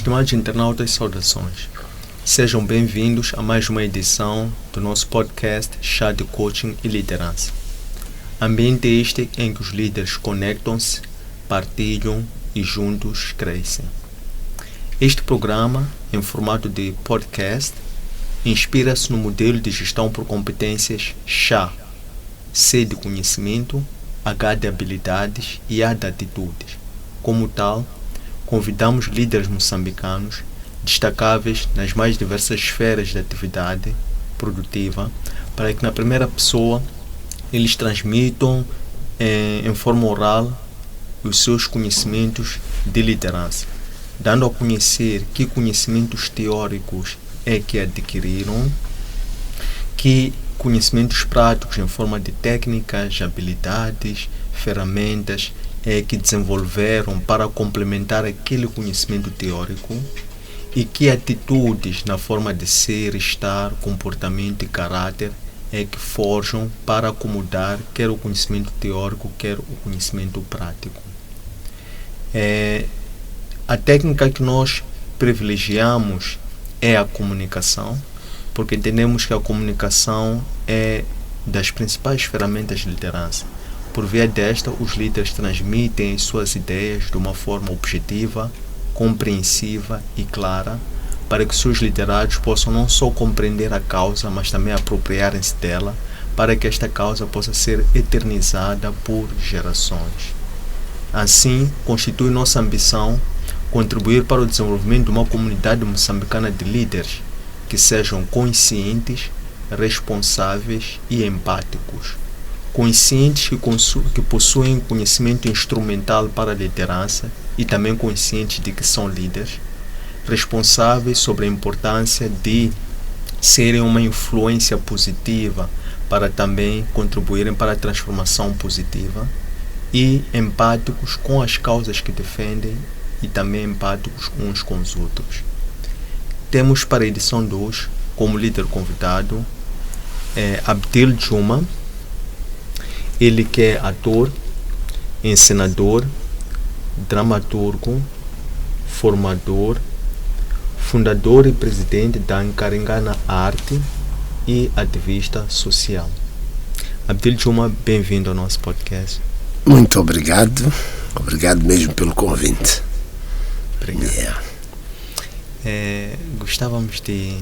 Estimados internautas, saudações. Sejam bem-vindos a mais uma edição do nosso podcast Chá de Coaching e Liderança. Ambiente este em que os líderes conectam-se, partilham e juntos crescem. Este programa, em formato de podcast, inspira-se no modelo de gestão por competências CHA, C de conhecimento, H de habilidades e A de atitudes. Como tal, convidamos líderes moçambicanos destacáveis nas mais diversas esferas de atividade produtiva para que na primeira pessoa eles transmitam em forma oral os seus conhecimentos de liderança, dando a conhecer que conhecimentos teóricos é que adquiriram, que conhecimentos práticos em forma de técnicas, habilidades, ferramentas é que desenvolveram para complementar aquele conhecimento teórico e que atitudes na forma de ser, estar, comportamento e caráter é que forjam para acomodar quer o conhecimento teórico, quer o conhecimento prático. A técnica que nós privilegiamos é a comunicação, porque entendemos que a comunicação é das principais ferramentas de liderança. Por via desta, os líderes transmitem as suas ideias de uma forma objetiva, compreensiva e clara, para que seus liderados possam não só compreender a causa, mas também apropriarem-se dela, para que esta causa possa ser eternizada por gerações. Assim, constitui nossa ambição contribuir para o desenvolvimento de uma comunidade moçambicana de líderes que sejam conscientes, responsáveis e empáticos. Conscientes que possuem conhecimento instrumental para a liderança e também conscientes de que são líderes, responsáveis sobre a importância de serem uma influência positiva para também contribuírem para a transformação positiva e empáticos com as causas que defendem e também empáticos uns com os outros. Temos para a edição 2 como líder convidado Abdil Juma. Ele que é ator, encenador, dramaturgo, formador, fundador e presidente da Nkaringana Arte e ativista social. Abdil Juma, bem-vindo ao nosso podcast. Muito obrigado. Obrigado mesmo pelo convite. Obrigado. Gostávamos de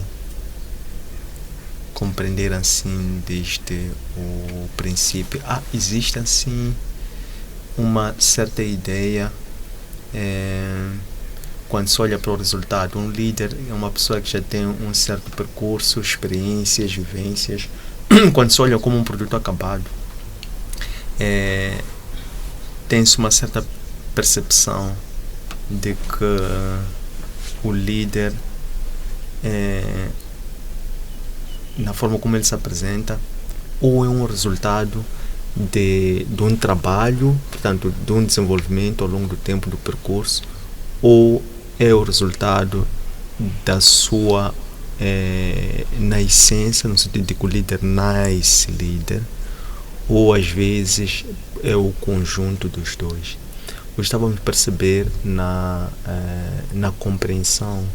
compreender assim desde o princípio. Existe assim uma certa ideia quando se olha para o resultado. Um líder é uma pessoa que já tem um certo percurso, experiências, vivências. Quando se olha como um produto acabado, tem-se uma certa percepção de que o líder na forma como ele se apresenta, ou é um resultado de um trabalho, portanto, de um desenvolvimento ao longo do tempo do percurso, ou é o resultado da sua nascença, no sentido de que o líder nasce líder, ou às vezes é o conjunto dos dois. Gostávamos de perceber na compreensão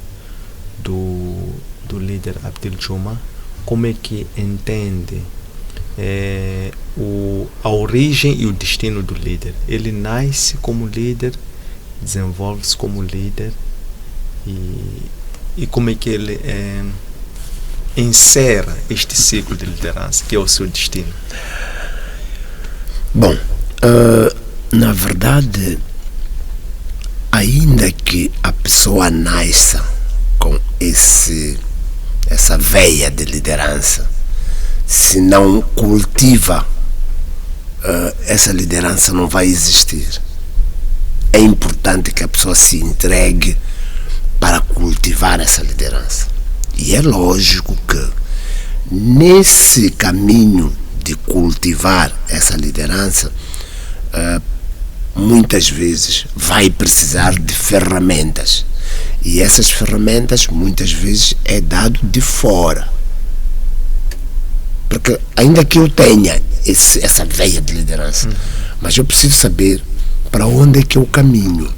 do líder Abdil Juma como é que entende a origem e o destino do líder. Ele nasce como líder, desenvolve-se como líder e como é que ele encerra este ciclo de liderança, que é o seu destino. Bom, na verdade, ainda que a pessoa nasça com essa veia de liderança, se não cultiva, essa liderança não vai existir. É importante que a pessoa se entregue para cultivar essa liderança. E é lógico que nesse caminho de cultivar essa liderança, muitas vezes vai precisar de ferramentas. E essas ferramentas muitas vezes é dado de fora. Porque ainda que eu tenha essa veia de liderança, mas eu preciso saber para onde é que eu caminho.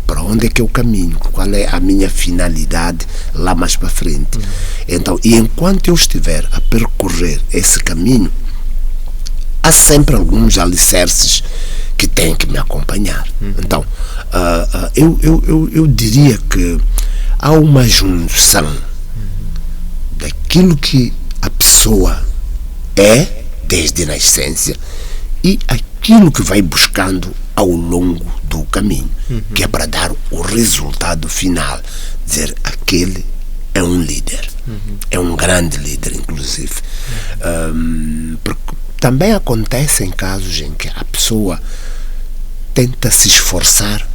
para onde é que eu caminho, qual é a minha finalidade lá mais para frente. Então, e enquanto eu estiver a percorrer esse caminho, há sempre alguns alicerces que têm que me acompanhar. Então, eu diria que há uma junção daquilo que a pessoa é desde a nascença e aquilo que vai buscando ao longo do caminho, que é para dar o resultado final, dizer aquele é um líder, é um grande líder, inclusive. Porque também acontecem casos em que a pessoa tenta se esforçar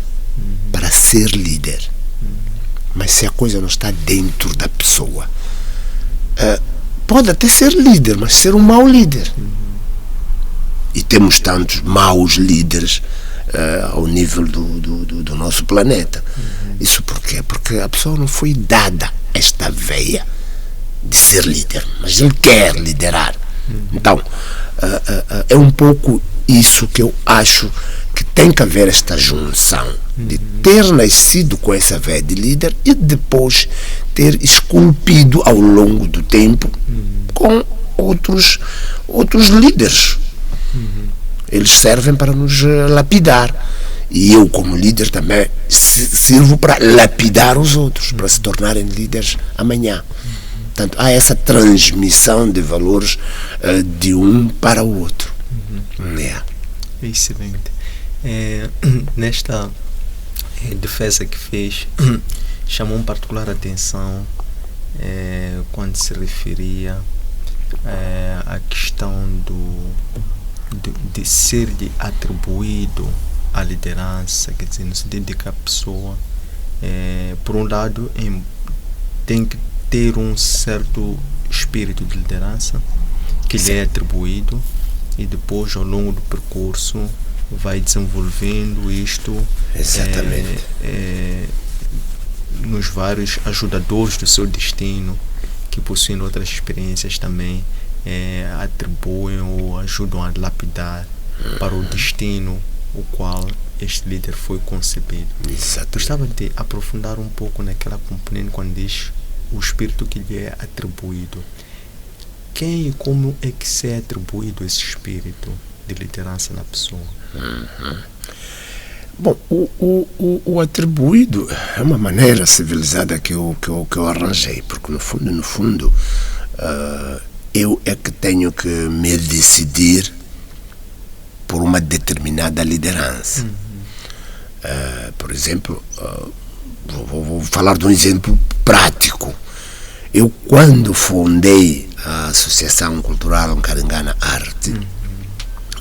para ser líder, mas se a coisa não está dentro da pessoa, pode até ser líder, mas ser um mau líder. E temos tantos maus líderes ao nível do nosso planeta. Isso por quê? Porque a pessoa não foi dada esta veia de ser líder, mas ele quer liderar. Então, é um pouco isso que eu acho que tem que haver, esta junção de ter nascido com essa veia de líder e depois ter esculpido ao longo do tempo com outros líderes. Eles servem para nos lapidar. E eu, como líder, também sirvo para lapidar os outros, para se tornarem líderes amanhã. Portanto, há essa transmissão de valores de um para o outro. Excelente. Nesta defesa que fez, chamou uma particular atenção quando se referia à questão de ser-lhe atribuído a liderança, quer dizer, no sentido de que a pessoa, por um lado, tem que ter um certo espírito de liderança que lhe é atribuído, e depois, ao longo do percurso, vai desenvolvendo isto nos vários ajudadores do seu destino, que possuem outras experiências também, atribuem ou ajudam a lapidar para o destino o qual este líder foi concebido. Gostava de aprofundar um pouco naquela componente quando diz o espírito que lhe é atribuído. Quem e como é que se é atribuído esse espírito de liderança na pessoa? Bom, o atribuído é uma maneira civilizada que eu arranjei, porque no fundo eu é que tenho que me decidir por uma determinada liderança. Por exemplo, vou falar de um exemplo prático. Eu, quando fundei a Associação Cultural Nkaringana Arte,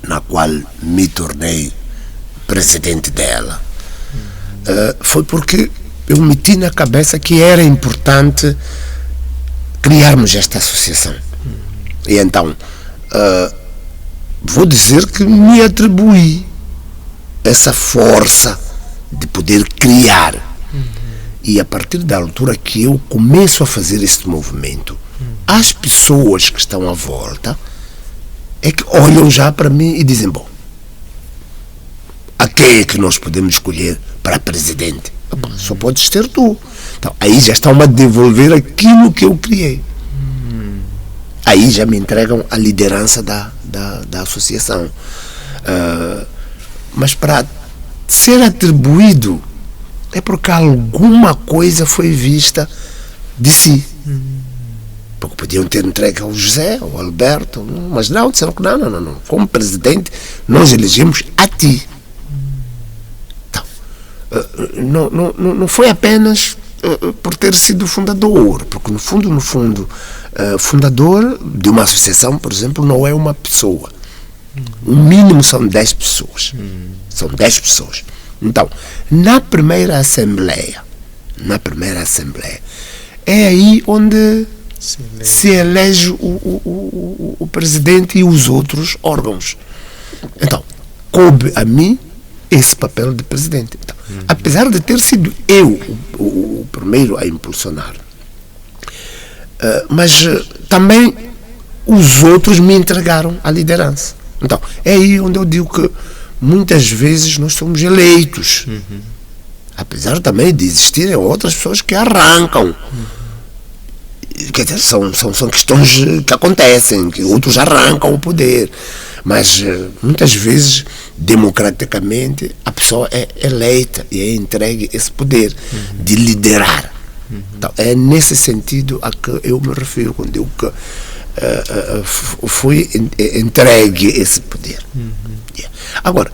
na qual me tornei presidente dela, foi porque eu meti na cabeça que era importante criarmos esta associação. E então, vou dizer que me atribuí essa força de poder criar. E a partir da altura que eu começo a fazer este movimento, as pessoas que estão à volta é que olham já para mim e dizem: bom, a quem é que nós podemos escolher para presidente? Só podes ser tu. Então, aí já estão a devolver aquilo que eu criei. Aí já me entregam a liderança da associação. Mas para ser atribuído é porque alguma coisa foi vista de si. Porque podiam ter entregue ao José, ao Alberto, mas não, disseram que não. Como presidente, nós elegemos a ti. Então, não foi apenas por ter sido fundador, porque no fundo, fundador de uma associação, por exemplo, não é uma pessoa. O mínimo são 10 pessoas. São 10 pessoas. Então, na primeira assembleia, é aí onde se elege o presidente e os outros órgãos. Então, coube a mim esse papel de presidente. Então, apesar de ter sido eu o primeiro a impulsionar, mas também os outros me entregaram a liderança. Então, é aí onde eu digo que muitas vezes nós somos eleitos. Apesar também de existirem outras pessoas que arrancam. Quer dizer, são questões que acontecem, que outros arrancam o poder. Mas muitas vezes, democraticamente, a pessoa é eleita e é entregue esse poder de liderar. Então, é nesse sentido a que eu me refiro quando digo que foi entregue esse poder. Agora,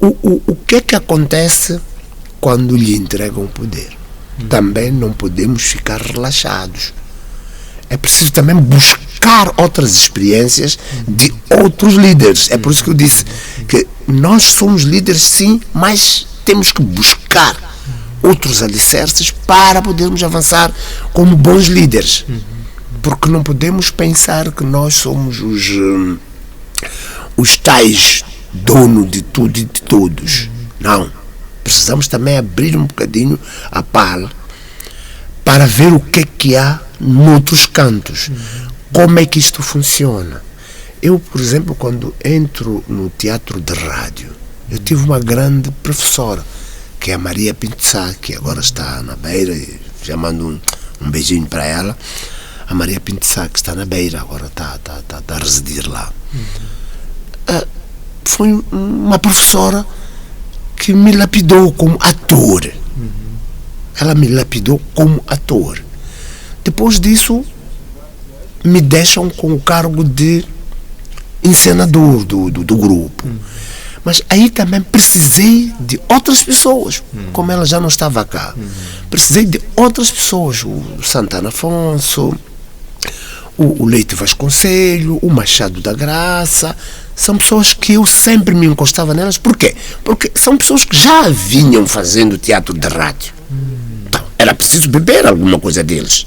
o que é que acontece quando lhe entregam o poder? Também não podemos ficar relaxados. É preciso também buscar outras experiências de outros líderes. É por isso que eu disse que nós somos líderes, sim, mas temos que buscar outros alicerces para podermos avançar como bons líderes. Porque não podemos pensar que nós somos os tais dono de tudo e de todos. Não. Precisamos também abrir um bocadinho a pala para ver o que é que há noutros cantos. Como é que isto funciona? Eu, por exemplo, quando entro no teatro de rádio, eu tive uma grande professora, que é a Maria Pinto Sá, que agora está na Beira, e já mando um beijinho para ela. A Maria Pinto Sá, que está na Beira, agora está a residir lá. Foi uma professora que me lapidou como ator. Ela me lapidou como ator. Depois disso, me deixam com o cargo de encenador do grupo. Mas aí também precisei de outras pessoas, como ela já não estava cá. Precisei de outras pessoas, o Santana Afonso, o Leite Vasconcelho, o Machado da Graça. São pessoas que eu sempre me encostava nelas. Por quê? Porque são pessoas que já vinham fazendo teatro de rádio. Então, era preciso beber alguma coisa deles.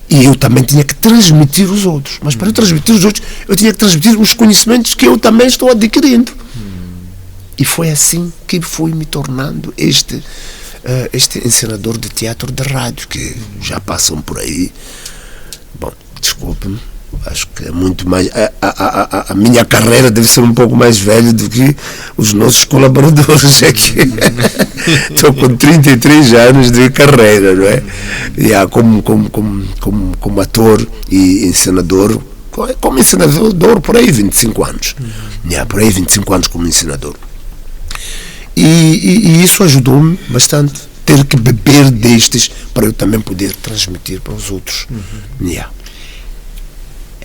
E eu também tinha que transmitir os outros. Mas para eu transmitir os outros, eu tinha que transmitir os conhecimentos que eu também estou adquirindo. E foi assim que fui me tornando este encenador de teatro de rádio, que já passam por aí. Bom, desculpe-me, acho que é muito mais... A minha carreira deve ser um pouco mais velha do que os nossos colaboradores aqui. Estou com 33 anos de carreira, não é? E como ator e encenador, como encenador por aí 25 anos. Por aí 25 anos como encenador. E isso ajudou-me bastante, ter que beber destes para eu também poder transmitir para os outros.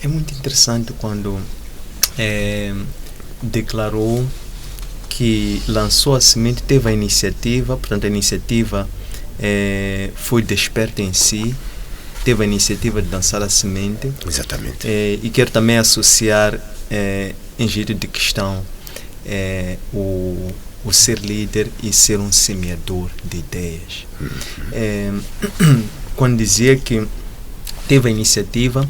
É muito interessante quando declarou que lançou a semente, teve a iniciativa, portanto a iniciativa foi desperta em si, teve a iniciativa de lançar a semente. Exatamente. E quero também associar em jeito de questão o ser líder e ser um semeador de ideias. Quando dizia que teve a iniciativa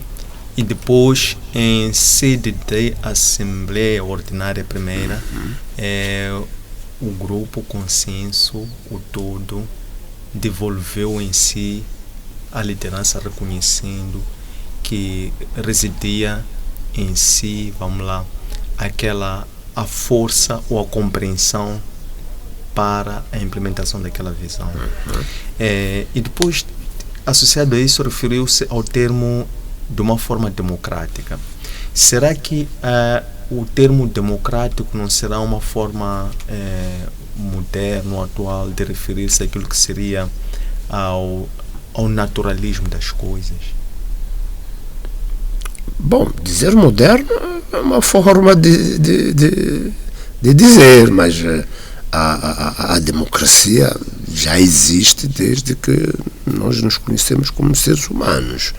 e depois, em sede de Assembleia Ordinária Primeira, o grupo, o consenso, o todo, devolveu em si a liderança, reconhecendo que residia em si, vamos lá, a força ou a compreensão para a implementação daquela visão. E depois, associado a isso, referiu-se ao termo de uma forma democrática. Será que o termo democrático não será uma forma moderna, atual, de referir-se àquilo que seria ao naturalismo das coisas? Bom, dizer moderno é uma forma de dizer, mas a democracia já existe desde que nós nos conhecemos como seres humanos.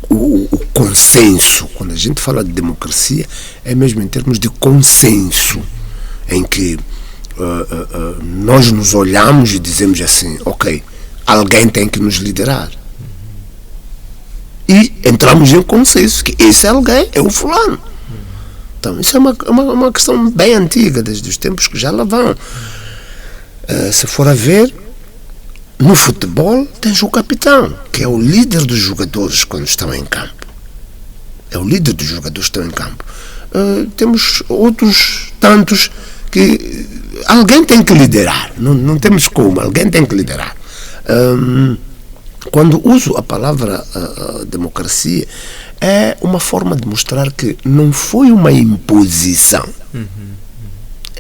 O consenso, quando a gente fala de democracia, é mesmo em termos de consenso, em que nós nos olhamos e dizemos assim: ok, alguém tem que nos liderar. E entramos em consenso que esse alguém é o fulano. Então, isso é uma questão bem antiga, desde os tempos que já lá vão. Se for a ver, no futebol tens o capitão, que é o líder dos jogadores quando estão em campo. É o líder dos jogadores que estão em campo. Temos outros tantos que alguém tem que liderar, não temos como, alguém tem que liderar. Quando uso a palavra democracia, é uma forma de mostrar que não foi uma imposição.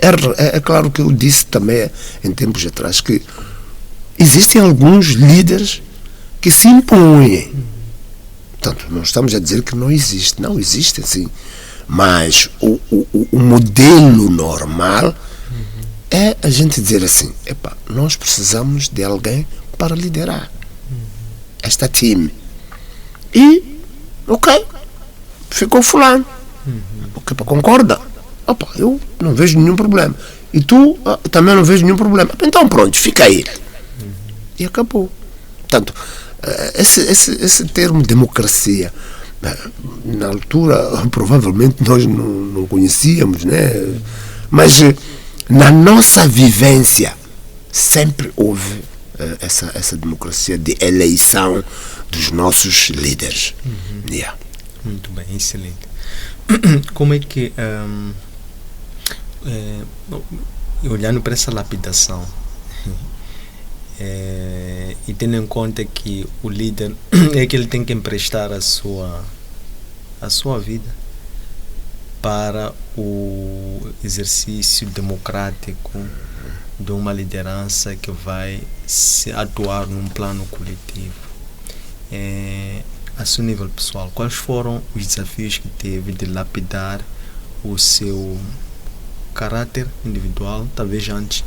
É claro que eu disse também em tempos atrás que existem alguns líderes que se impõem. Portanto, não estamos a dizer que não existe. Não existe, sim. Mas o modelo normal é a gente dizer assim, nós precisamos de alguém para liderar esta time. E, ok, ficou fulano. Ok, concorda? Eu não vejo nenhum problema. E tu também não vejo nenhum problema. Então pronto, fica ele. E acabou. Portanto, esse termo democracia, na altura provavelmente nós não conhecíamos, né? Mas na nossa vivência sempre houve essa democracia de eleição dos nossos líderes. Yeah. Muito bem, excelente. Como é que olhando para essa lapidação e tendo em conta que o líder é que ele tem que emprestar a sua vida para o exercício democrático de uma liderança que vai se atuar num plano coletivo, a seu nível pessoal, quais foram os desafios que teve de lapidar o seu caráter individual? Talvez antes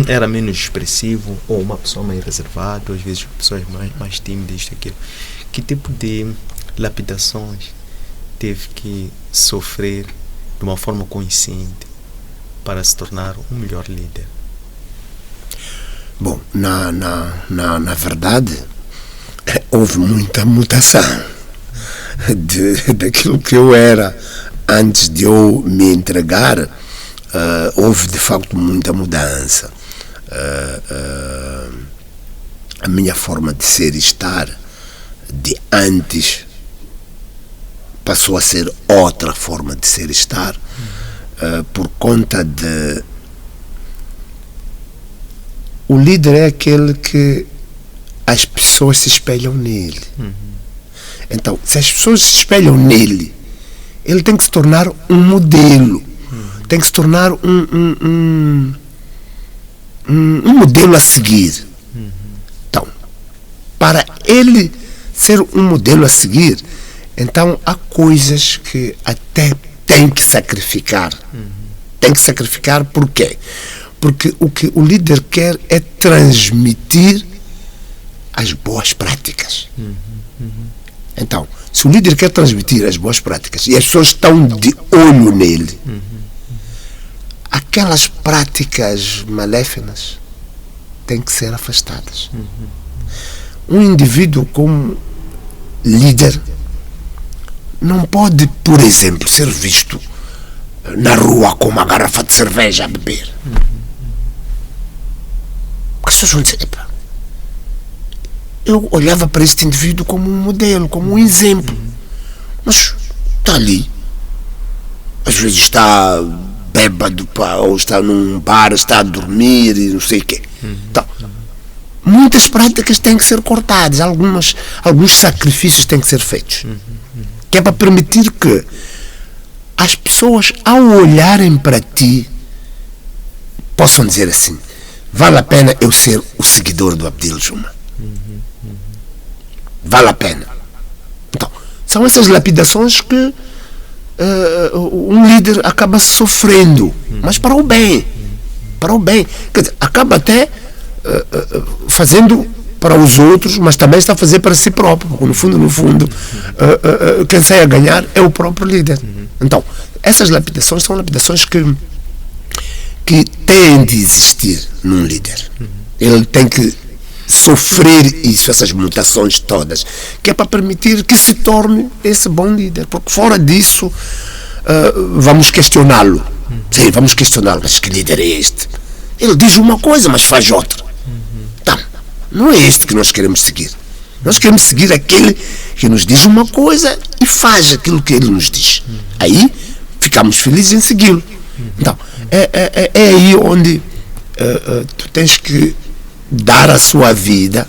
era menos expressivo, ou uma pessoa mais reservada, ou às vezes pessoas mais tímidas, isto, aquilo. Que tipo de lapidações teve que sofrer de uma forma consciente para se tornar um melhor líder? Bom, na verdade, houve muita mutação daquilo que eu era antes de eu me entregar. Houve de facto muita mudança. A minha forma de ser e estar de antes passou a ser outra forma de ser e estar, por conta de... O líder é aquele que as pessoas se espelham nele. Então, se as pessoas se espelham nele, ele tem que se tornar um modelo. Tem que se tornar um modelo a seguir. Então, para ele ser um modelo a seguir, então há coisas que até tem que sacrificar. Tem que sacrificar por quê? Porque o que o líder quer é transmitir as boas práticas. Então, se o líder quer transmitir as boas práticas e as pessoas estão de olho nele, aquelas práticas maléficas têm que ser afastadas. Um indivíduo como líder não pode, por exemplo, ser visto na rua com uma garrafa de cerveja a beber. Porque as pessoas vão dizer, eu olhava para este indivíduo como um modelo, como um exemplo. Mas está ali. Às vezes está bêbado, ou está num bar, está a dormir e não sei o quê. Então, muitas práticas têm que ser cortadas, alguns sacrifícios têm que ser feitos. Que é para permitir que as pessoas, ao olharem para ti, possam dizer assim, vale a pena eu ser o seguidor do Abdil Juma. Vale a pena. Então, são essas lapidações que um líder acaba sofrendo, mas para o bem. Para o bem. Quer dizer, acaba até fazendo para os outros, mas também está a fazer para si próprio. Porque no fundo, quem sai a ganhar é o próprio líder. Então, essas lapidações são lapidações que têm de existir num líder. Ele tem que sofrer isso, essas mutações todas, que é para permitir que se torne esse bom líder. Porque fora disso, vamos questioná-lo. Sim, vamos questioná-lo. Mas que líder é este? Ele diz uma coisa, mas faz outra. Então, não é este que nós queremos seguir. Nós queremos seguir aquele que nos diz uma coisa e faz aquilo que ele nos diz. Aí, ficamos felizes em segui-lo. Então, É aí onde tu tens que dar a sua vida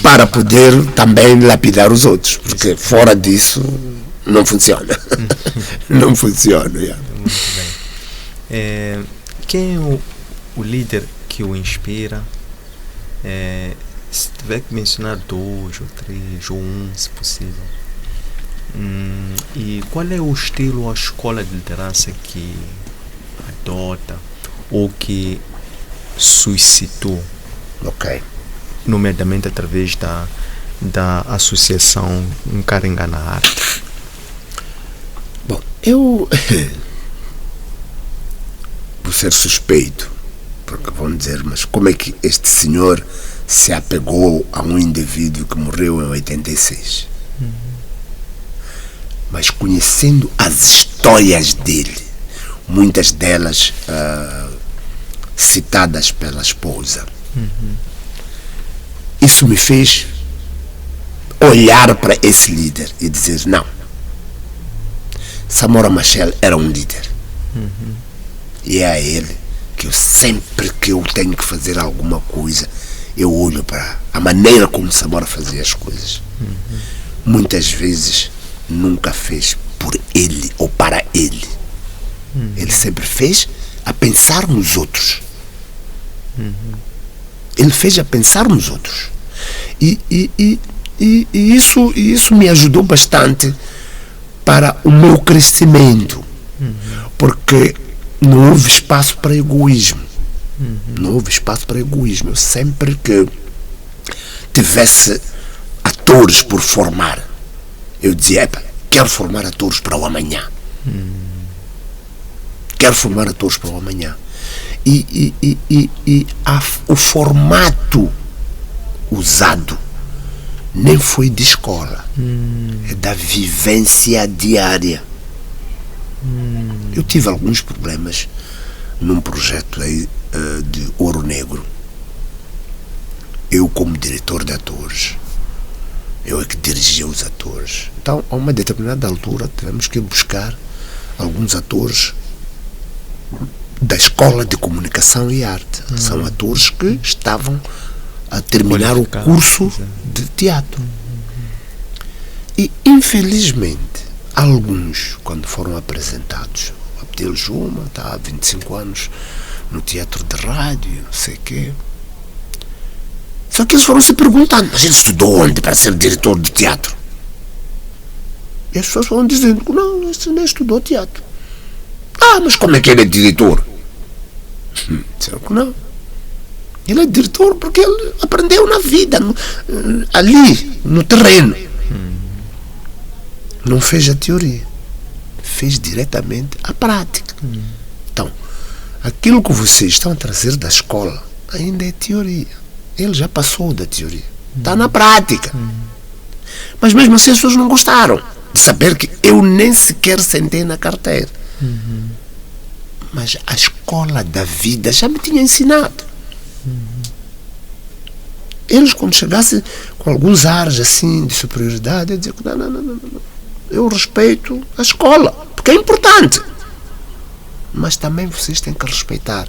para poder também lapidar os outros, porque fora disso não funciona. Não funciona. Yeah. Muito bem. Quem é o líder que o inspira? Se tiver que mencionar 2 ou 3 ou 1, se possível. E qual é o estilo ou a escola de liderança que adota ou que suscitou? Ok. Nomeadamente através da associação Nkaringa na Arte. Bom, eu vou ser suspeito, porque vão dizer, mas como é que este senhor se apegou a um indivíduo que morreu em 86? Mas conhecendo as histórias dele, muitas delas citadas pela esposa, isso me fez olhar para esse líder e dizer, não, Samora Machel era um líder. E é a ele que eu sempre que eu tenho que fazer alguma coisa, eu olho para a maneira como Samora fazia as coisas. Muitas vezes nunca fez por ele ou para ele. Ele sempre fez a pensar nos outros. Ele fez a pensar nos outros. E isso me ajudou bastante para o meu crescimento. Porque não houve espaço para egoísmo. Não houve espaço para egoísmo. Eu sempre que tivesse atores por formar, eu dizia, quero formar atores para o amanhã. Quero formar atores para o amanhã. O formato usado nem foi de escola, é da vivência diária. Eu tive alguns problemas num projeto aí, de Ouro Negro. Eu, como diretor de atores, eu é que dirigia os atores. Então, a uma determinada altura, tivemos que buscar alguns atores da Escola de Comunicação e Arte. São atores que estavam a terminar o curso de teatro. E, infelizmente, alguns, quando foram apresentados, o Abdel Juma está há 25 anos no teatro de rádio, não sei o quê. Só que eles foram se perguntando, mas ele estudou onde para ser diretor de teatro? E as pessoas foram dizendo que não, ele nem estudou teatro. Ah, mas como é que ele é diretor? Disseram que não. Ele é diretor porque ele aprendeu na vida, ali, no terreno. Não fez a teoria, fez diretamente a prática. Então, aquilo que vocês estão a trazer da escola ainda é teoria. Ele já passou da teoria, está na prática. Mas mesmo assim as pessoas não gostaram de saber que eu nem sequer sentei na carteira. Mas a escola da vida já me tinha ensinado. Eles, quando chegassem com alguns ares assim de superioridade, eu dizia que não. Eu respeito a escola, porque é importante. Mas também vocês têm que respeitar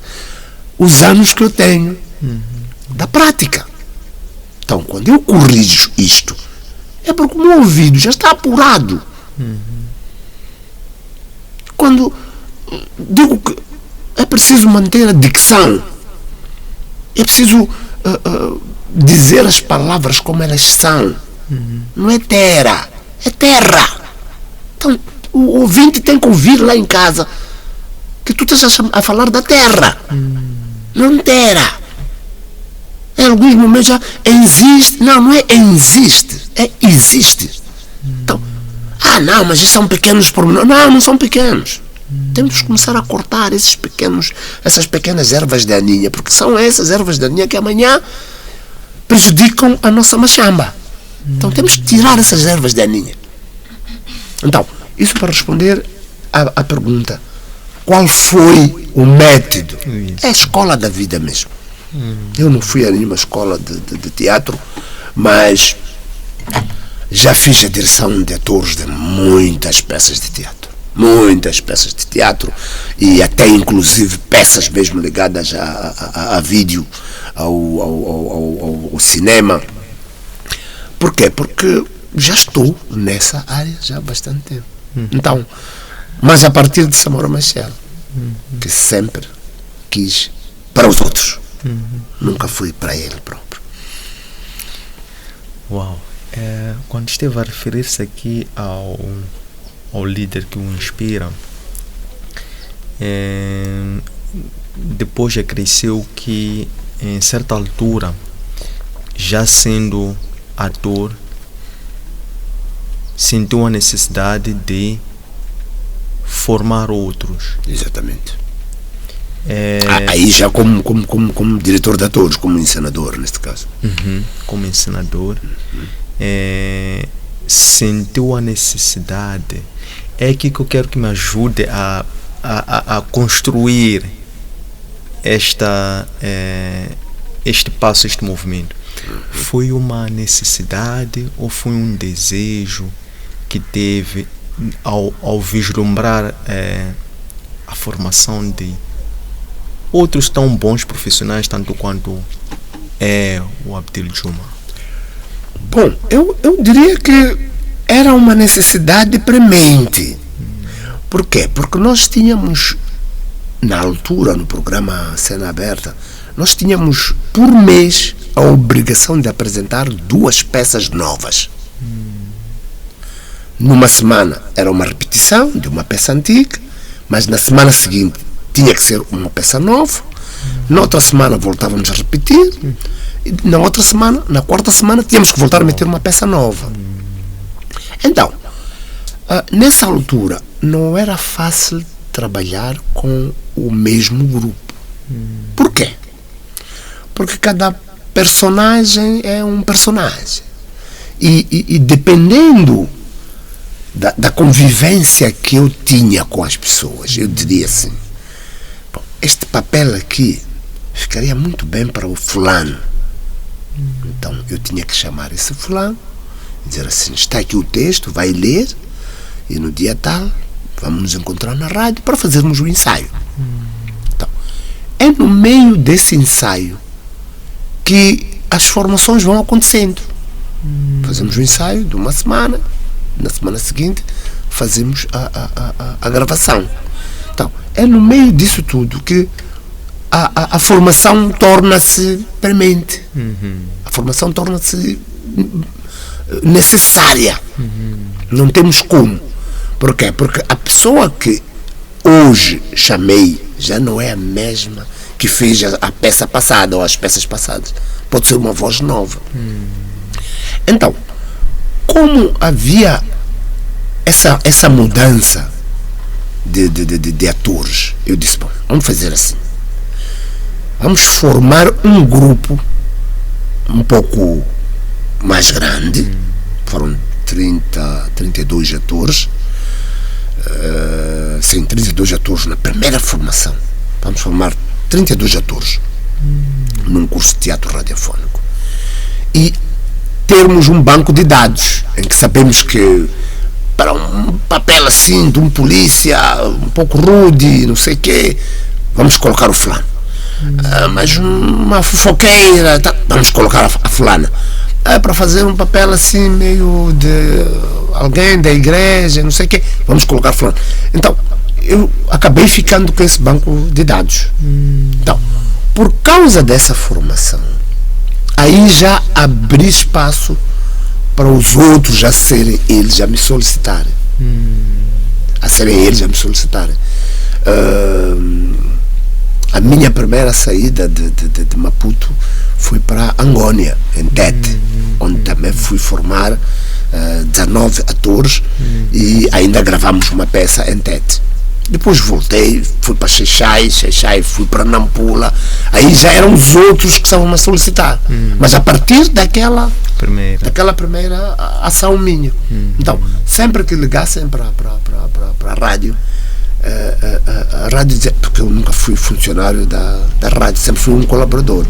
os anos que eu tenho da prática. Então, quando eu corrijo isto, é porque o meu ouvido já está apurado. Quando digo que é preciso manter a dicção, é preciso dizer as palavras como elas são. Não é terra, é terra. Então, o ouvinte tem que ouvir lá em casa que tu estás a falar da terra, não terra. Em alguns momentos já existe. Não é existe, é existe. Então, não, mas isso são pequenos pormenores. Não são pequenos. Temos que começar a cortar essas pequenas ervas daninhas, porque são essas ervas daninhas que amanhã prejudicam a nossa machamba. Então temos que tirar essas ervas daninhas. Então, isso para responder à pergunta, qual foi o método? É a escola da vida mesmo. Eu não fui a nenhuma escola de teatro, mas já fiz a direção de atores de muitas peças de teatro. muitas peças de teatro e até inclusive peças mesmo ligadas a vídeo, ao cinema. Por quê? Porque já estou nessa área já há bastante tempo. Então, mas a partir de Samora Machel, que sempre quis para os outros, nunca fui para ele próprio. Uau! Quando esteve a referir-se aqui ao líder que o inspira, depois acresceu que em certa altura, já sendo ator, sentiu a necessidade de formar outros. Exatamente. Aí já como diretor de atores, como encenador neste caso. Como encenador. Sentiu a necessidade. É aqui que eu quero que me ajude a construir este passo, este movimento. Foi uma necessidade ou foi um desejo que teve ao vislumbrar a formação de outros tão bons profissionais, tanto quanto o Abdil Juma? Bom, eu diria que era uma necessidade premente. Por quê? Porque nós tínhamos, na altura, no programa Cena Aberta, nós tínhamos por mês a obrigação de apresentar 2 peças novas. Numa semana era uma repetição de uma peça antiga, mas na semana seguinte tinha que ser uma peça nova. Na outra semana voltávamos a repetir. E na outra semana, na quarta semana, tínhamos que voltar a meter uma peça nova. Então, nessa altura, não era fácil trabalhar com o mesmo grupo. Por quê? Porque cada personagem é um personagem. E dependendo da convivência que eu tinha com as pessoas, eu diria assim, bom, este papel aqui ficaria muito bem para o fulano. Então eu tinha que chamar esse fulano e dizer assim, está aqui o texto, vai ler e no dia tal vamos nos encontrar na rádio para fazermos o ensaio. Então, é no meio desse ensaio que as formações vão acontecendo. Fazemos o ensaio de uma semana, na semana seguinte fazemos a gravação. Então, é no meio disso tudo que a formação torna-se premente. A formação torna-se necessária. Não temos como. Por quê? Porque a pessoa que hoje chamei já não é a mesma que fez a peça passada ou as peças passadas. Pode ser uma voz nova. Então, como havia essa mudança de atores, eu disse, bom, vamos fazer assim. Vamos formar um grupo um pouco mais grande. Foram 32 atores. Sim, 32 atores na primeira formação. Vamos formar 32 atores num curso de teatro radiofónico. E termos um banco de dados em que sabemos que para um papel assim de um polícia um pouco rude, não sei o quê, vamos colocar o fulano. Mas uma fofoqueira, tá, vamos colocar a fulana. Para fazer um papel assim meio de alguém da igreja, não sei o quê, vamos colocar fulano. Então, eu acabei ficando com esse banco de dados. Então, por causa dessa formação, aí já abri espaço para os outros já serem eles, já me solicitarem. A serem eles, já me solicitarem. A minha primeira saída de Maputo foi para Angônia, em Tete, onde também fui formar 19 atores e ainda gravamos uma peça em Tete. Depois voltei, fui para Xai-Xai, fui para Nampula, aí já eram os outros que estavam a solicitar. Mas a partir daquela primeira ação minha. Então, sempre que ligassem para a rádio, a rádio dizia, porque eu nunca fui funcionário da rádio, sempre fui um colaborador.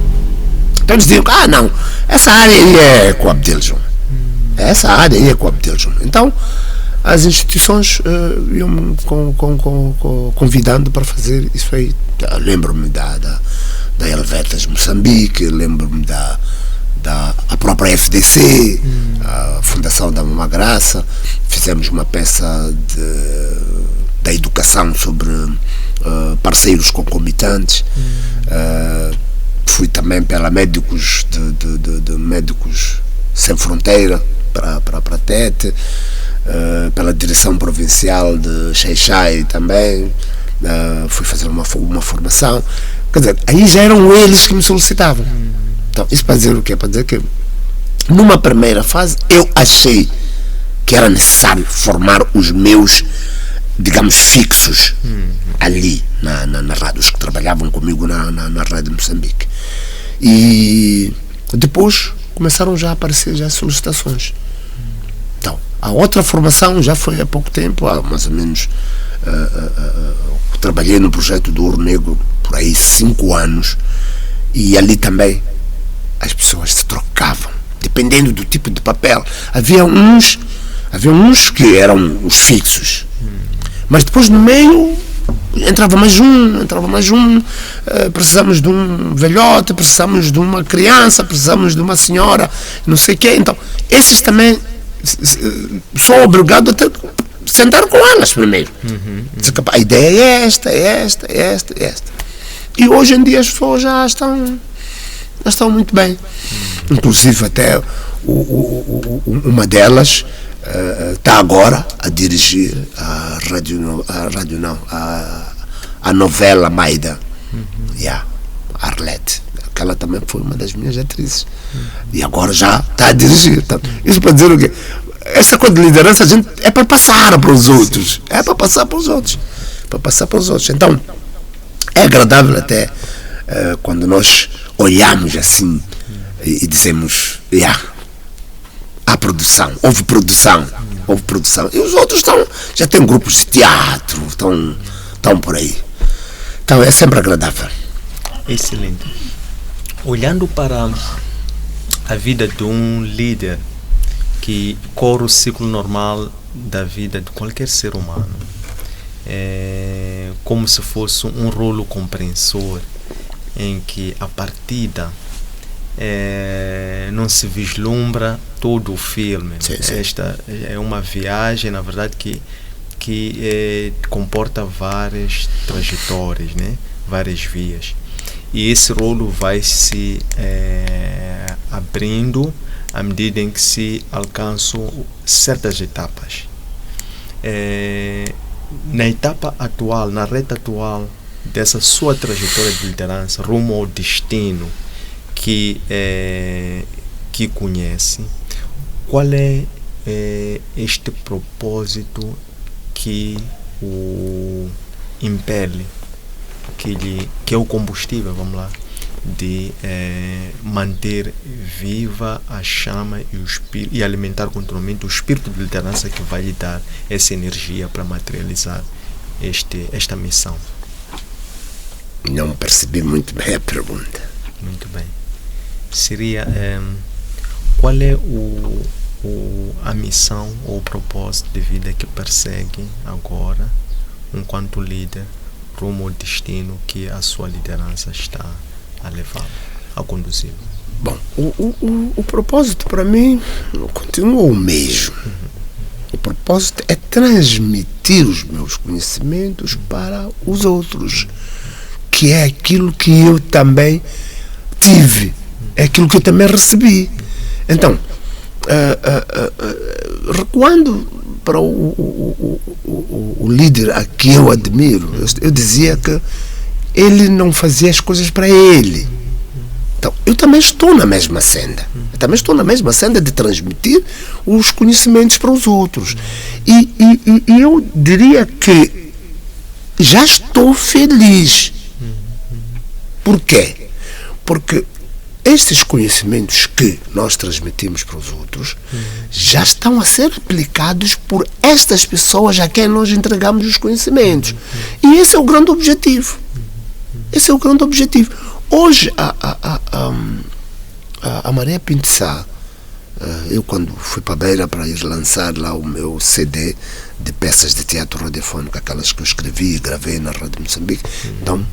Então eles diziam, não, essa área aí é com o Abdil Juma. Essa área aí é com o Abdil Juma. Então, as instituições iam-me convidando para fazer isso aí. Lembro-me da Helvetas Moçambique, lembro-me da própria FDC, a Fundação da Mama Graça. Fizemos uma peça da educação sobre parceiros concomitantes. Fui também pela Médicos de Médicos Sem Fronteira para a TET, pela Direção Provincial de Xai-Xai também. Fui fazer uma formação. Quer dizer, aí já eram eles que me solicitavam. Então, isso para dizer o quê? Para dizer que numa primeira fase eu achei que era necessário formar os meus, digamos, fixos ali na rádio, os que trabalhavam comigo na Rádio Moçambique. E depois começaram já a aparecer já solicitações. Então, a outra formação já foi há pouco tempo, há mais ou menos, trabalhei no projeto do Ouro Negro por aí 5 anos, e ali também as pessoas se trocavam, dependendo do tipo de papel. Havia uns que eram os fixos, mas depois no meio entrava mais um, precisamos de um velhote, precisamos de uma criança, precisamos de uma senhora, não sei o quê. Então, esses também sou obrigado a ter que sentar com elas primeiro. A ideia é esta. E hoje em dia as pessoas já estão muito bem. Inclusive até uma delas está agora a dirigir a novela Maida, a Arlete. Aquela também foi uma das minhas atrizes. E agora já está a dirigir. Isso para dizer o quê? Essa coisa de liderança, a gente é para passar para os outros. É para passar para os outros. Então, é agradável até quando nós olhamos assim e dizemos, houve produção. E os outros já têm grupos de teatro, estão por aí. Então é sempre agradável. Excelente. Olhando para a vida de um líder que corre o ciclo normal da vida de qualquer ser humano, como se fosse um rolo compressor, em que a partida não se vislumbra todo o filme. Sim. Esta é uma viagem, na verdade, que comporta várias trajetórias, né? Várias vias. E esse rolo vai se abrindo à medida em que se alcançam certas etapas. Na etapa atual, na reta atual dessa sua trajetória de liderança rumo ao destino que conhece, qual é este propósito que o impele, que é o combustível, vamos lá, de manter viva a chama e alimentar continuamente o espírito de liderança que vai lhe dar essa energia para materializar esta missão? Não percebi muito bem a pergunta. Muito bem. Seria qual é a missão ou o propósito de vida que persegue agora, enquanto líder, rumo ao destino que a sua liderança está a levar, a conduzir? Bom, o propósito para mim continua o mesmo. O propósito é transmitir os meus conhecimentos para os outros, que é aquilo que eu também tive, é aquilo que eu também recebi. Então, recuando para o líder a que eu admiro, eu dizia que ele não fazia as coisas para ele. Então, eu também estou na mesma senda. Eu também estou na mesma senda de transmitir os conhecimentos para os outros. E eu diria que já estou feliz. Por quê? Porque estes conhecimentos que nós transmitimos para os outros já estão a ser aplicados por estas pessoas a quem nós entregamos os conhecimentos. E esse é o grande objetivo. Esse é o grande objetivo. Hoje, a Maria Pinto Sá Eu, quando fui para Beira para ir lançar lá o meu CD de peças de teatro radiofónico, aquelas que eu escrevi e gravei na Rádio Moçambique, então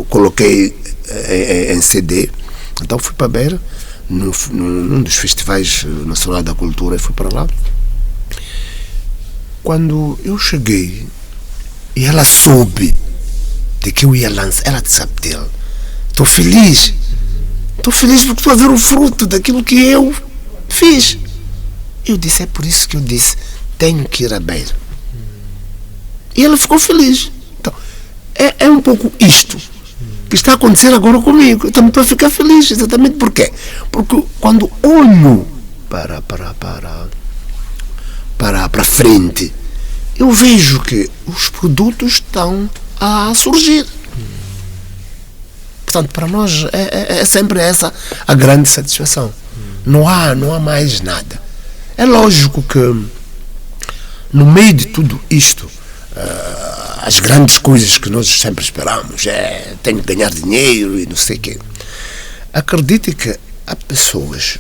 coloquei em CD. Então fui para Beira, num dos festivais nacionais da cultura, e fui para lá. Quando eu cheguei e ela soube de que eu ia lançar, ela disse: Abdel, estou feliz porque estou a ver o fruto daquilo que eu fiz. Eu disse: é por isso que eu disse, tenho que ir a Beira. E ela ficou feliz. Então, é um pouco isto que está a acontecer agora comigo. Eu também estou a ficar feliz. Exatamente por quê? Porque quando olho para frente, eu vejo que os produtos estão a surgir. Portanto, para nós é sempre essa a grande satisfação. Não há mais nada. É lógico que no meio de tudo isto, as grandes coisas que nós sempre esperamos tenho que ganhar dinheiro e não sei o quê. Acredite que há pessoas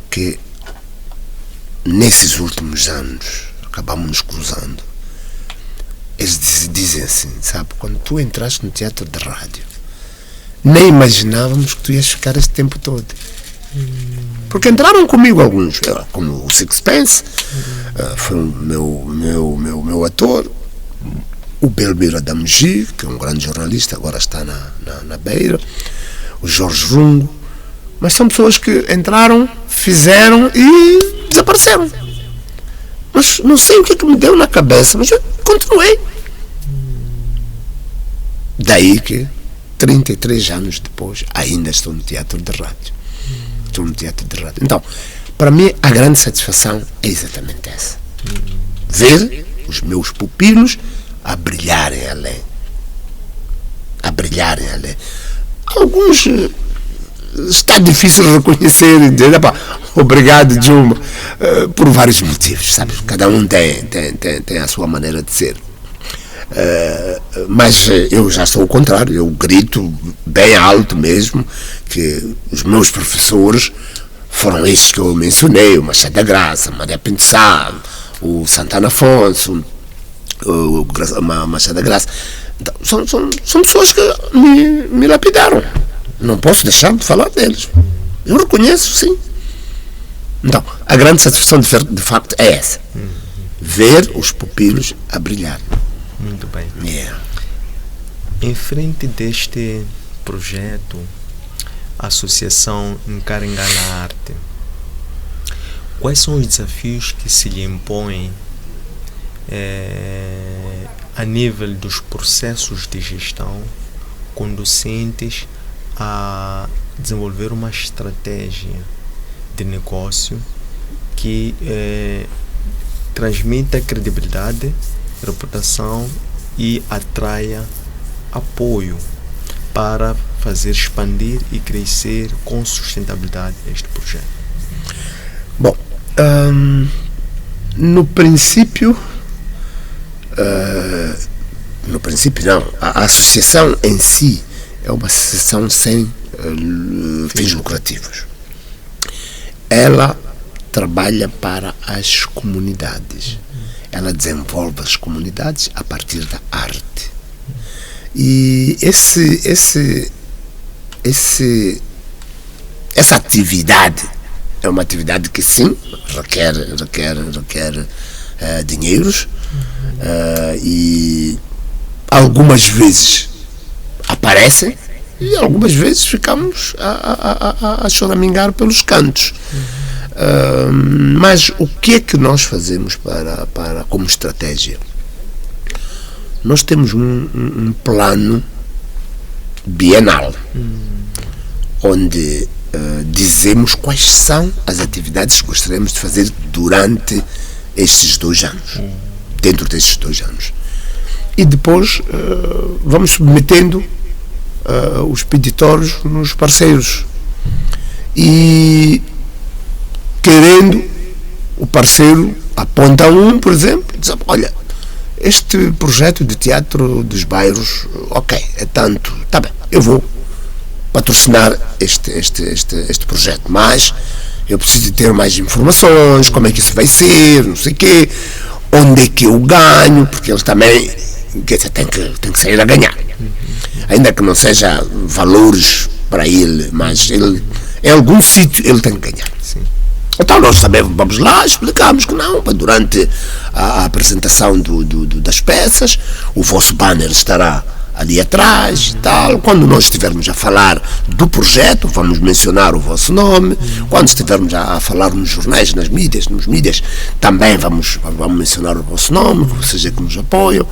que nesses últimos anos acabamos nos cruzando. Eles dizem assim, sabe, quando tu entraste no teatro de rádio, nem imaginávamos que tu ias ficar este tempo todo. Porque entraram comigo alguns, como o Sixpence, foi o meu ator, o Belmiro Adamji, que é um grande jornalista, agora está na Beira, o Jorge Rungo, mas são pessoas que entraram, fizeram e desapareceram. Mas não sei o que é que me deu na cabeça, mas eu continuei. Daí que 33 anos depois ainda estou no teatro de rádio. Então, para mim, a grande satisfação é exatamente essa. Ver os meus pupilos a brilharem além. Alguns está difícil de reconhecer e dizer: obrigado, Juma, por vários motivos, sabe? Cada um tem a sua maneira de ser. Mas eu já sou o contrário, eu grito bem alto mesmo que os meus professores foram estes que eu mencionei: o Machado da Graça, Maria Pinto Sá, o Santana Afonso, o Machado da Graça. Então, são pessoas que me lapidaram. Não posso deixar de falar deles. Eu reconheço, sim. Então, a grande satisfação de facto é essa: ver os pupilos a brilhar. Muito bem. Em frente deste projeto, a Associação Nkarengala Arte, quais são os desafios que se lhe impõem a nível dos processos de gestão conducentes a desenvolver uma estratégia de negócio que transmita credibilidade, reputação e atraia apoio para fazer expandir e crescer com sustentabilidade este projeto? Bom, no princípio não, a associação em si é uma associação sem fins lucrativos. Ela trabalha para as comunidades. Ela desenvolve as comunidades a partir da arte. E essa atividade é uma atividade que sim requer dinheiros, e algumas vezes aparecem e algumas vezes ficamos a choramingar pelos cantos. Mas o que é que nós fazemos como estratégia? Nós temos um plano bienal, onde dizemos quais são as atividades que gostaríamos de fazer durante estes 2 anos, dentro destes 2 anos. E depois vamos submetendo os peditórios nos parceiros. E querendo, o parceiro aponta por exemplo, diz: olha, este projeto de teatro dos bairros, ok, é tanto, tá bem, eu vou patrocinar este projeto, mas eu preciso de ter mais informações, como é que isso vai ser, não sei o quê, onde é que eu ganho, porque eles também tem que sair a ganhar. Ainda que não seja valores para ele, mas ele, em algum sítio ele tem que ganhar. Sim. Então nós também vamos lá, explicamos que não, durante a apresentação das peças, o vosso banner estará ali atrás e tal. Quando nós estivermos a falar do projeto, vamos mencionar o vosso nome. Quando estivermos a falar nos jornais, nos mídias, também vamos mencionar o vosso nome, vocês é que nos apoiam.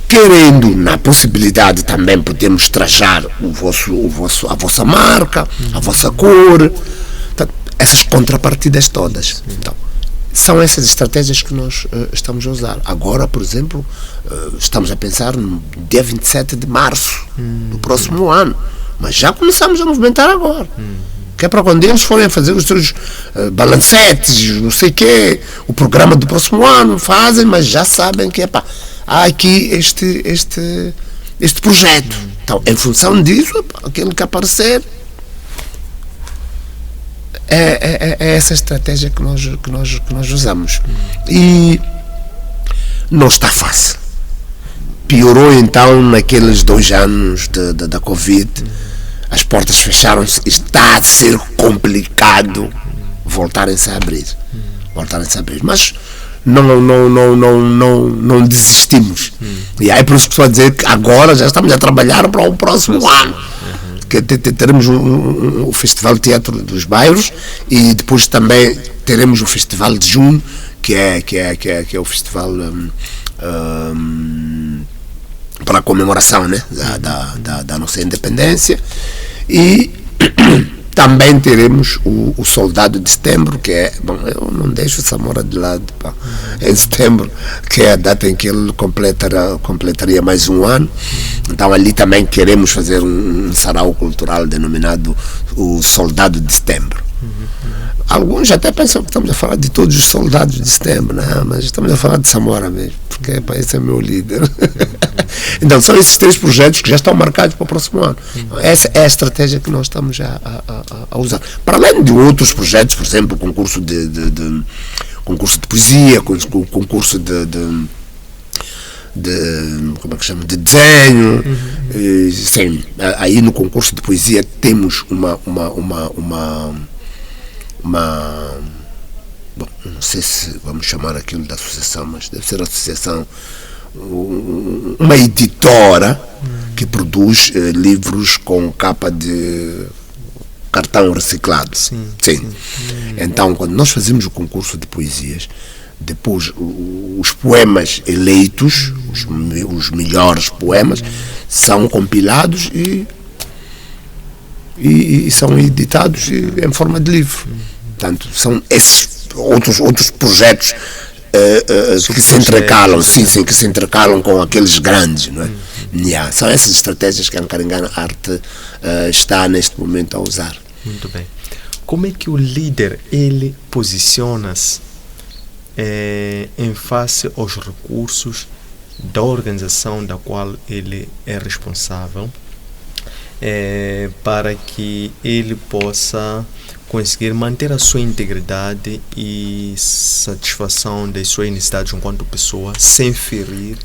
Querendo, na possibilidade, também podemos trajar a vossa marca, a vossa cor. Essas contrapartidas todas. Então, são essas estratégias que nós estamos a usar. Agora, por exemplo, estamos a pensar no dia 27 de março do próximo ano, mas já começamos a movimentar agora. Que é para quando eles forem fazer os seus balancetes, não sei o quê, o programa do próximo ano, fazem, mas já sabem que há aqui este projeto. Então, em função disso, aquilo que aparecer, é essa estratégia que nós usamos. E não está fácil. Piorou então naqueles 2 anos da Covid. As portas fecharam-se. Está a ser complicado voltarem-se a abrir. Mas não desistimos. E aí por isso que estou a dizer que agora já estamos a trabalhar para o próximo ano. Que teremos o Festival de Teatro dos Bairros e depois também teremos o Festival de Junho, que é o festival para a comemoração, né, da nossa independência, e também teremos o Soldado de Setembro, que é, bom, eu não deixo o Samora de lado, em setembro, que é a data em que ele completaria mais um ano. Então ali também queremos fazer um sarau cultural denominado o Soldado de Setembro. Alguns até pensam que estamos a falar de todos os soldados de setembro, né? Mas estamos a falar de Samora mesmo, porque esse é meu líder. Então são esses 3 projetos que já estão marcados para o próximo ano. Essa é a estratégia que nós estamos a usar. Para além de outros projetos, por exemplo, concurso de poesia, concurso como é que chama? De desenho. Sim, aí no concurso de poesia temos bom, não sei se vamos chamar aquilo de associação, mas deve ser associação, uma editora que produz livros com capa de cartão reciclado. Sim. Então, quando nós fazemos o concurso de poesias, depois os poemas eleitos, os melhores poemas, são compilados e são editados em forma de livro. Portanto, são esses outros projetos que se intercalam, que se intercalam com aqueles grandes, não é? São essas estratégias que a Nkaringana Arte está neste momento a usar. Muito bem. Como é que o líder ele posiciona-se em face aos recursos da organização da qual ele é responsável, para que ele possa conseguir manter a sua integridade e satisfação das suas necessidades enquanto pessoa, sem ferir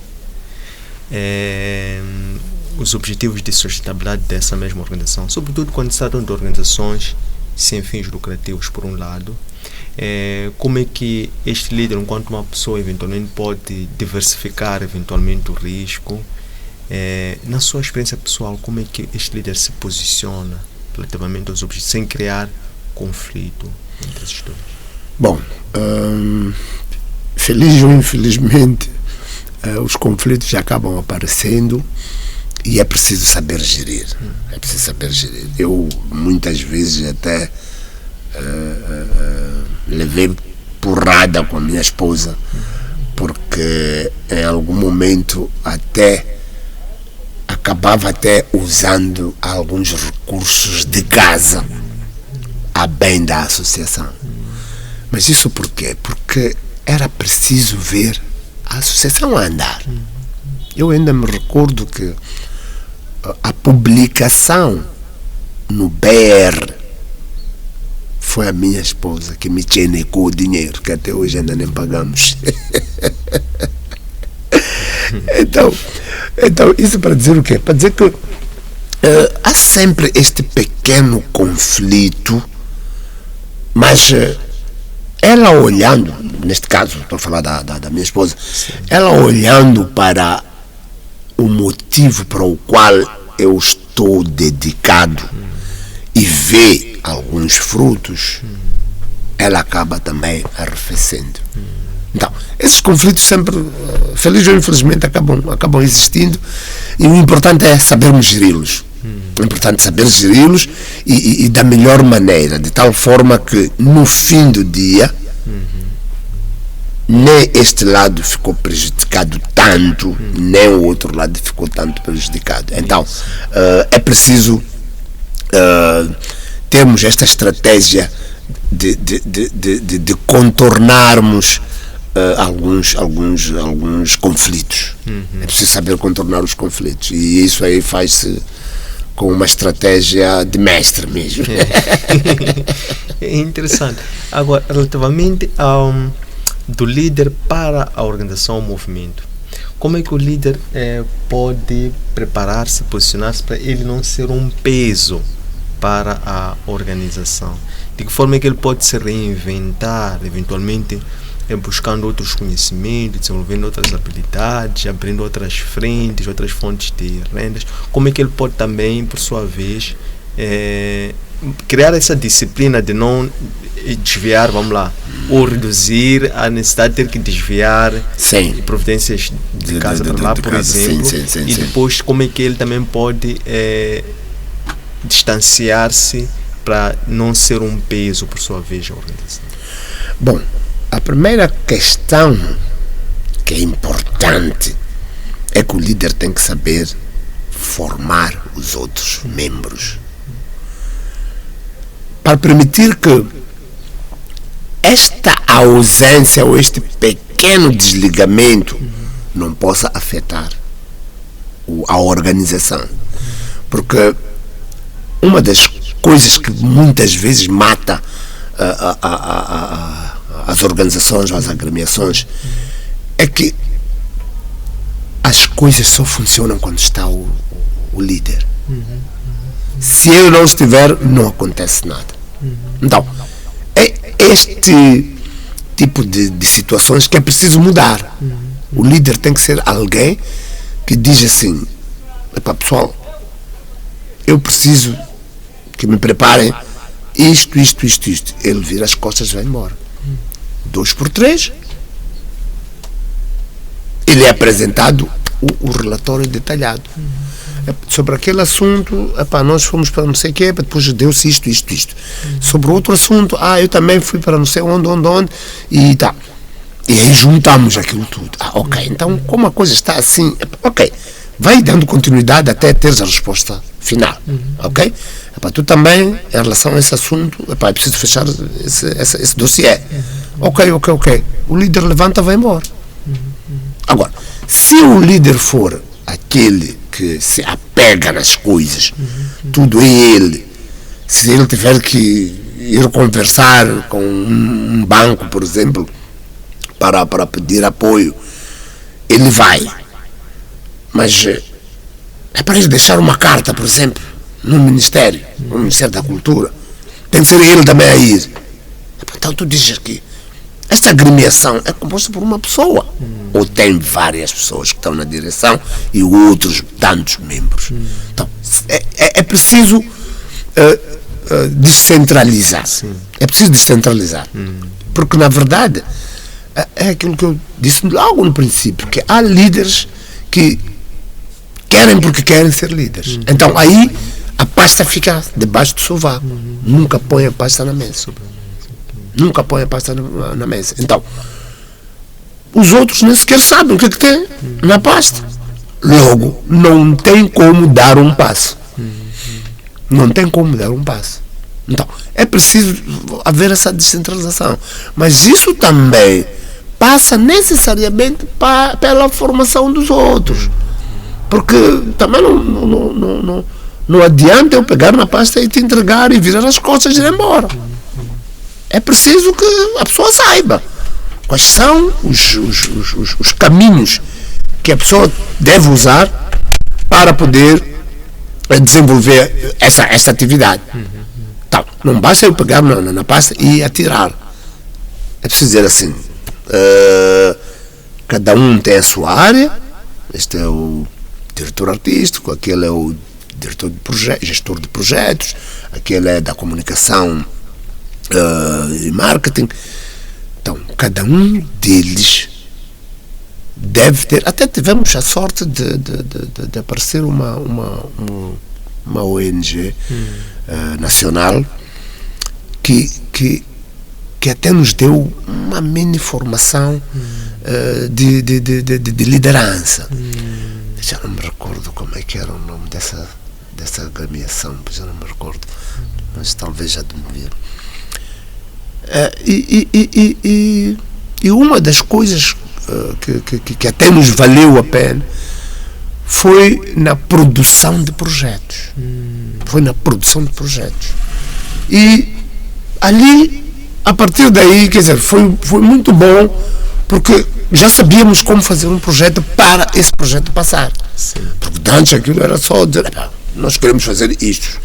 os objetivos de sustentabilidade dessa mesma organização, sobretudo quando se trata de organizações sem fins lucrativos, por um lado. Como é que este líder, enquanto uma pessoa, eventualmente pode diversificar eventualmente o risco? Na sua experiência pessoal, como é que este líder se posiciona relativamente aos objetivos, sem criar conflito entre as histórias? Bom, feliz ou infelizmente, os conflitos já acabam aparecendo e é preciso saber gerir. Eu muitas vezes até levei porrada com a minha esposa, porque em algum momento acabava usando alguns recursos de casa a bem da associação. Mas isso por quê? Porque era preciso ver a associação a andar. Eu ainda me recordo que a publicação no BR foi a minha esposa que me chenecou o dinheiro, que até hoje ainda nem pagamos. Então, isso para dizer o quê? Para dizer que há sempre este pequeno conflito, mas ela olhando, neste caso, estou a falar da minha esposa, ela olhando para o motivo para o qual eu estou dedicado e vê alguns frutos, ela acaba também arrefecendo. Então, esses conflitos sempre, feliz ou infelizmente, acabam existindo, e o importante é sabermos geri-los. É importante saber geri-los e da melhor maneira, de tal forma que no fim do dia nem este lado ficou prejudicado tanto, nem o outro lado ficou tanto prejudicado. Então, é preciso termos esta estratégia de contornarmos alguns conflitos. É preciso saber contornar os conflitos, e isso aí faz-se com uma estratégia de mestre mesmo. É interessante. Agora, relativamente do líder para a organização, o movimento, como é que o líder pode preparar-se, posicionar-se para ele não ser um peso para a organização? De que forma é que ele pode se reinventar, eventualmente buscando outros conhecimentos, desenvolvendo outras habilidades, abrindo outras frentes, outras fontes de rendas? Como é que ele pode também, por sua vez, criar essa disciplina de não desviar, vamos lá, ou reduzir a necessidade de ter que desviar providências de casa para lá, por exemplo, e depois como é que ele também pode distanciar-se para não ser um peso, por sua vez, à organização? Bom, a primeira questão que é importante é que o líder tem que saber formar os outros membros, para permitir que esta ausência ou este pequeno desligamento não possa afetar a organização. Porque uma das coisas que muitas vezes mata as organizações ou as agremiações é que as coisas só funcionam quando está o líder. Se ele não estiver, não acontece nada. Então, é este tipo de situações que é preciso mudar. O líder tem que ser alguém que diz assim: epá, pessoal, eu preciso que me preparem isto. Ele vira as costas e vai embora. 2 por 3, ele é apresentado o relatório detalhado. Sobre aquele assunto, epá, nós fomos para não sei o quê, depois deu-se isto. Sobre outro assunto, eu também fui para não sei onde, e tá. E aí juntamos aquilo tudo. Ok, então como a coisa está assim, ok, vai dando continuidade até teres a resposta final. Ok? Epá, tu também, em relação a esse assunto, epá, é preciso fechar esse dossiê. Ok. O líder levanta e vai embora. Agora, se o líder for aquele que se apega nas coisas, tudo é ele. Se ele tiver que ir conversar com um banco, por exemplo, para pedir apoio, ele vai. Mas é para ele deixar uma carta, por exemplo, no Ministério da Cultura, tem que ser ele também a ir. Então tu dizes que esta agremiação é composta por uma pessoa, ou tem várias pessoas que estão na direção e outros tantos membros. Então é preciso descentralizar. É preciso descentralizar. Porque na verdade é aquilo que eu disse logo no princípio, que há líderes que querem porque querem ser líderes. Então aí a pasta fica debaixo do sovaco. Nunca põe a pasta na mesa. Nunca põe a pasta na mesa. Então, os outros nem sequer sabem o que tem na pasta. Logo, não tem como dar um passo. Não tem como dar um passo. Então, é preciso haver essa descentralização. Mas isso também passa necessariamente pela formação dos outros. Porque também não adianta eu pegar na pasta e te entregar e virar as costas e ir embora. é preciso que a pessoa saiba quais são os caminhos que a pessoa deve usar para poder desenvolver essa atividade. Então, não basta eu pegar na pasta e atirar. É preciso dizer assim, cada um tem a sua área. Este é o diretor artístico, aquele é o diretor de projetos, gestor de projetos, aquele é da comunicação e marketing. Então, cada um deles deve ter. Até tivemos a sorte de aparecer uma ONG nacional que até nos deu uma mini formação de liderança. Já não me recordo como é que era o nome dessa agremiação, já não me recordo, mas talvez já de me vir. E uma das coisas que até nos valeu a pena foi na produção de projetos. E ali, a partir daí, quer dizer, foi muito bom, porque já sabíamos como fazer um projeto para esse projeto passar. Sim. Porque antes aquilo era só dizer, nós queremos fazer isto.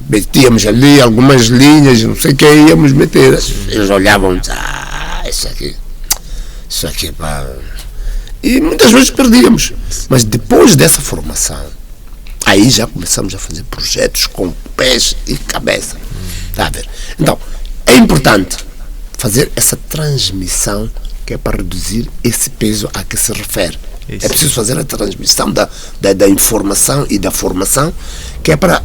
Metíamos ali algumas linhas, não sei o que, íamos meter. Eles olhavam, isso aqui, pá. E muitas vezes perdíamos. Mas depois dessa formação, aí já começamos a fazer projetos com pés e cabeça. Está a ver? Então, é importante fazer essa transmissão, que é para reduzir esse peso a que se refere. Isso. É preciso fazer a transmissão da informação e da formação, que é para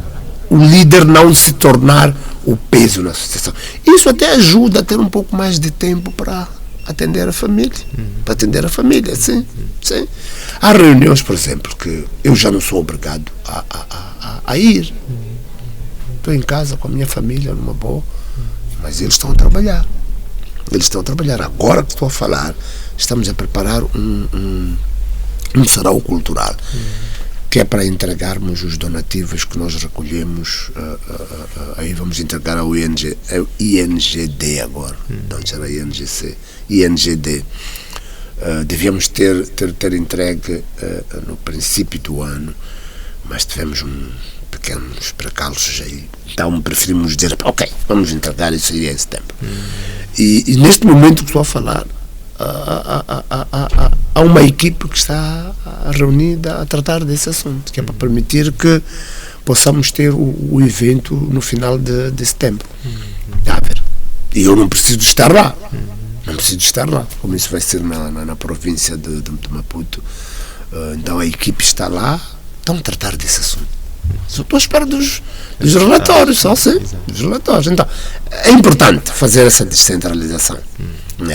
o líder não se tornar o peso na associação. Isso até ajuda a ter um pouco mais de tempo para atender a família. Sim. Há reuniões, por exemplo, que eu já não sou obrigado a ir. Estou em casa com a minha família, numa boa, mas eles estão a trabalhar. Agora que estou a falar, estamos a preparar um sarau cultural, que é para entregarmos os donativos que nós recolhemos. Aí vamos entregar ao INGD agora, não era INGC, INGD. Devíamos ter entregue no princípio do ano, mas tivemos pequenos percalços aí. Então preferimos dizer, ok, vamos entregar isso aí em setembro. E neste momento que estou a falar, há uma equipe que está reunida a tratar desse assunto, que é para permitir que possamos ter o evento no final de setembro. Está a ver? E eu não preciso estar lá. Como isso vai ser na província de Maputo. Então a equipe está lá, estão a tratar desse assunto. Só estou à espera dos relatórios, dos relatórios. Então, é importante fazer essa descentralização.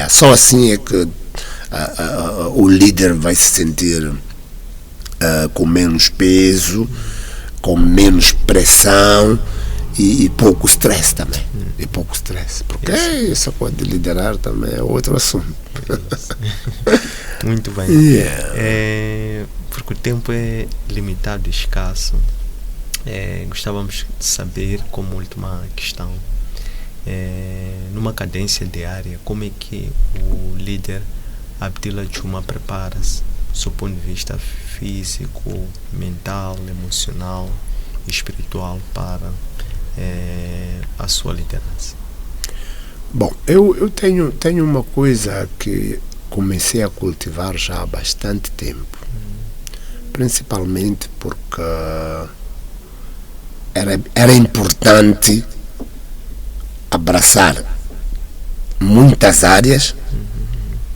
Só assim é que o líder vai se sentir com menos peso, com menos pressão e pouco stress também. Porque essa coisa de liderar também é outro assunto. Muito bem. Porque o tempo é limitado e escasso. Gostávamos de saber, como última questão, numa cadência diária, como é que o líder Abdillah Juma prepara-se do seu ponto de vista físico, mental, emocional e espiritual para a sua liderança? Bom, eu tenho uma coisa que comecei a cultivar já há bastante tempo, principalmente porque era importante abraçar muitas áreas,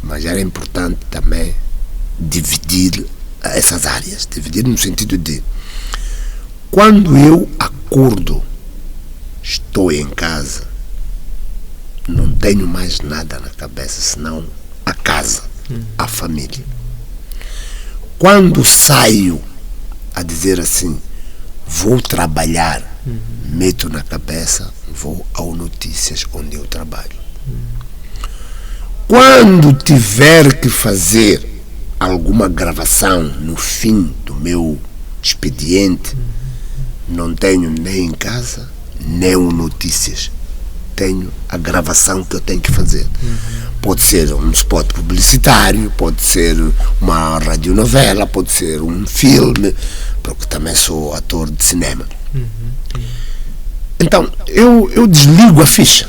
mas era importante também dividir essas áreas. Dividir no sentido de, quando eu acordo, estou em casa, não tenho mais nada na cabeça senão a casa, a família. Quando saio a dizer assim, vou trabalhar, meto na cabeça, vou ao Notícias, onde eu trabalho. Quando tiver que fazer alguma gravação no fim do meu expediente, não tenho nem em casa, nem o Notícias. tenho a gravação que eu tenho que fazer. Pode ser um spot publicitário, pode ser uma radionovela, pode ser um filme, porque também sou ator de cinema. Então, eu desligo a ficha.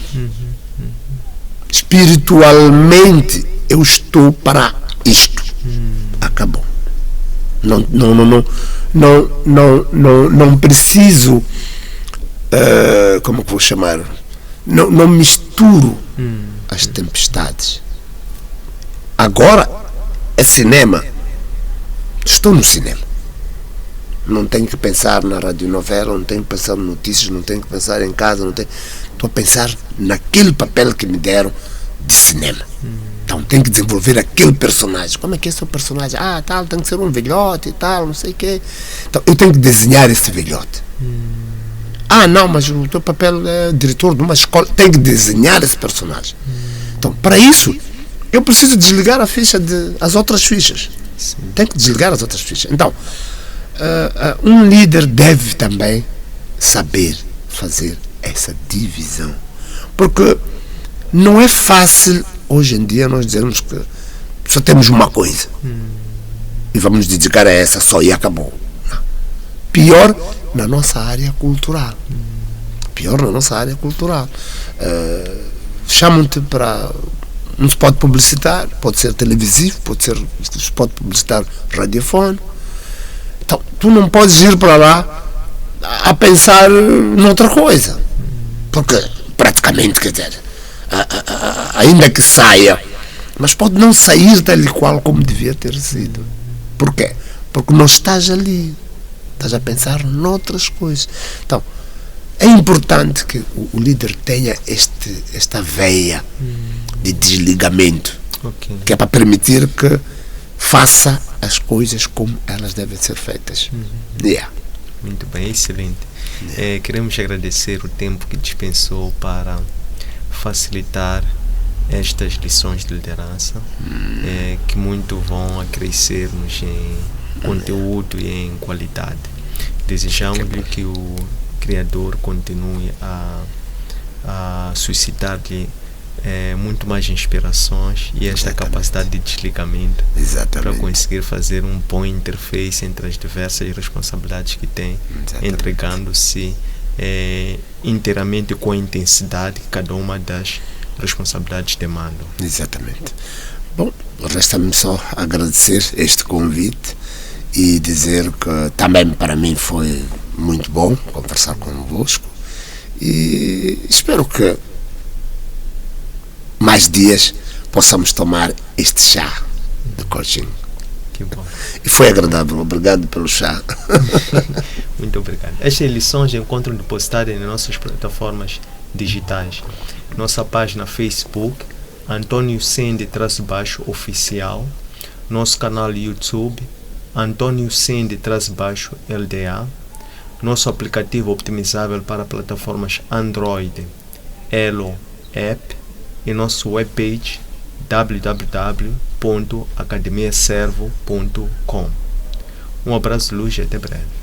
Espiritualmente, eu estou para isto. Acabou. Não preciso, como que vou chamar? Não misturo as tempestades. Agora é cinema. Estou no cinema. Não tenho que pensar na radionovela, não tenho que pensar em notícias, não tenho que pensar em casa, estou a pensar naquele papel que me deram de cinema. Então tenho que desenvolver aquele personagem. Como é que é esse personagem? Tal, tem que ser um velhote e tal, não sei o quê. Então eu tenho que desenhar esse velhote. Não, mas o teu papel é diretor de uma escola. Tenho que desenhar esse personagem. Então, para isso, eu preciso desligar a ficha as outras fichas. Tenho que desligar as outras fichas. Então, um líder deve também saber fazer essa divisão. Porque não é fácil, hoje em dia, nós dizermos que só temos uma coisa. E vamos dedicar a essa só e acabou. Não. Pior na nossa área cultural. Chamam-te para um spot publicitário, pode ser televisivo, pode ser spot publicitário radiofónico. Então, tu não podes ir para lá a pensar noutra coisa. Porque, praticamente, quer dizer, ainda que saia, mas pode não sair tal e qual como devia ter sido. Por quê? Porque não estás ali. Estás a pensar noutras coisas. Então, é importante que o líder tenha esta veia de desligamento, que é para permitir que faça as coisas como elas devem ser feitas. Muito bem, excelente. Queremos agradecer o tempo que dispensou para facilitar estas lições de liderança, que muito vão acrescer-nos em conteúdo e em qualidade. Desejamos-lhe que o Criador continue a suscitar-lhe muito mais inspirações e esta capacidade de desligamento para conseguir fazer um bom interface entre as diversas responsabilidades que tem, entregando-se inteiramente com a intensidade que cada uma das responsabilidades demandam. Exatamente. Bom, resta-me só agradecer este convite e dizer que também para mim foi muito bom conversar convosco e espero que mais dias possamos tomar este chá de coaching. Que bom. E foi agradável. Obrigado pelo chá. Muito obrigado. Estas lições encontram depositadas nas nossas plataformas digitais. Nossa página Facebook, Antônio Sende-Oficial. Nosso canal YouTube, Antônio Sende-LDA. Nosso aplicativo optimizável para plataformas Android, Elo App. E nosso webpage www.academiaservo.com. Um abraço de luz e até breve.